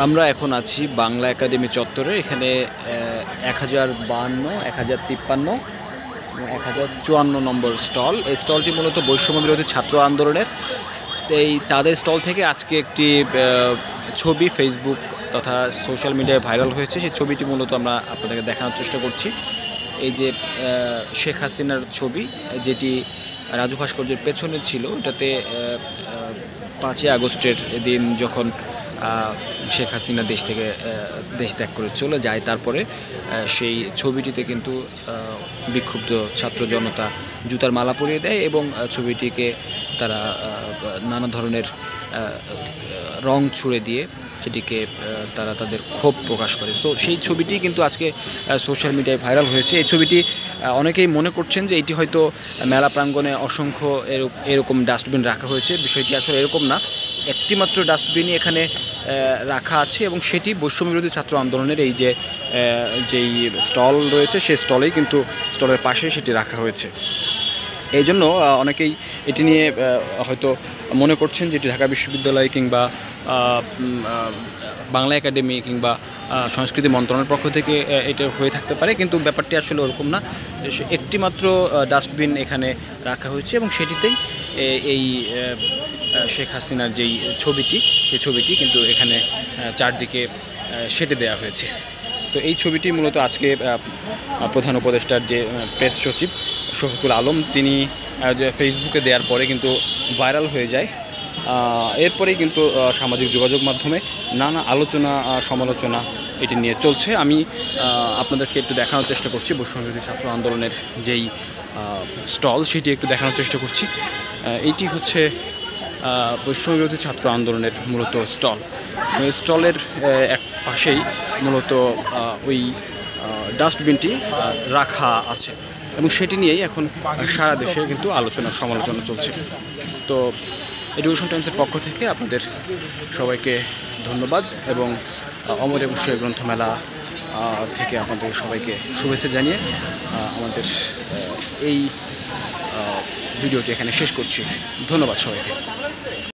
আমরা এখন আছি বাংলা একাডেমি চত্বরে। এখানে 1052, 1053 এবং 1054 নম্বর স্টল। এই স্টলটি মূলত বৈষম্য বিরোধী ছাত্র আন্দোলনের। তাদের স্টল থেকে আজকে একটি ছবি ফেসবুক তথা সোশ্যাল মিডিয়ায় ভাইরাল হয়েছে। সেই ছবিটি মূলত আমরা আপনাদেরকে দেখানোর চেষ্টা করছি। এই যে শেখ হাসিনার ছবি, যেটি রাজু ভাস্কর্যের পেছনে ছিল, এটাতে 5ই আগস্টের দিন যখন শেখ হাসিনা দেশ ত্যাগ করে চলে যায়, তারপরে সেই ছবিটিতে কিন্তু বিক্ষুব্ধ ছাত্র জনতা জুতার মালা পরিয়ে দেয় এবং ছবিটিকে তারা নানা ধরনের রং ছুঁড়ে দিয়ে সেটিকে তারা তাদের ক্ষোভ প্রকাশ করে। সো সেই ছবিটি কিন্তু আজকে সোশ্যাল মিডিয়ায় ভাইরাল হয়েছে। এই ছবিটি অনেকেই মনে করছেন যে এটি হয়তো মেলা প্রাঙ্গণে অসংখ্য এরকম ডাস্টবিন রাখা হয়েছে। বিষয়টি আসলে এরকম না। একটি মাত্র ডাস্টবিনই এখানে রাখা আছে এবং সেটি বৈষম্য বিরোধী ছাত্র আন্দোলনের এই যেই স্টল রয়েছে সেই স্টলেই কিন্তু স্টলের পাশে সেটি রাখা হয়েছে। এই জন্য অনেকেই এটি নিয়ে হয়তো মনে করছেন যে এটি ঢাকা বিশ্ববিদ্যালয় কিংবা বাংলা একাডেমি কিংবা সংস্কৃতি মন্ত্রণালয়ের পক্ষ থেকে এটা হয়ে থাকতে পারে, কিন্তু ব্যাপারটি আসলে ওরকম না। একটি মাত্র ডাস্টবিন এখানে রাখা হয়েছে এবং সেটিতেই এই শেখ হাসিনার যেই ছবিটি, সেই ছবিটি কিন্তু এখানে চারদিকে সেটে দেওয়া হয়েছে। তো এই ছবিটি মূলত আজকে প্রধান উপদেষ্টার যে প্রেস সচিব শফিকুল আলম, তিনি ফেসবুকে দেওয়ার পরে কিন্তু ভাইরাল হয়ে যায়। এরপরেই কিন্তু সামাজিক যোগাযোগ মাধ্যমে নানা আলোচনা সমালোচনা এটি নিয়ে চলছে। আমি আপনাদেরকে একটু দেখানোর চেষ্টা করছি বৈষম্য বিরোধী ছাত্র আন্দোলনের যেই স্টল, সেটি একটু দেখানোর চেষ্টা করছি। এইটি হচ্ছে বৈষম্য বিরোধী ছাত্র আন্দোলনের মূলত স্টল। স্টলের এক পাশেই মূলত ওই ডাস্টবিনটি রাখা আছে এবং সেটি নিয়েই এখন সারা দেশে কিন্তু আলোচনা সমালোচনা চলছে। তো এডুকেশন টাইমসের পক্ষ থেকে আপনাদের সবাইকে ধন্যবাদ এবং অমর একুশে গ্রন্থমেলা থেকে আপনাদের সবাইকে শুভেচ্ছা জানিয়ে আমাদের এই ভিডিওটি এখানে শেষ করছি। ধন্যবাদ সবাইকে।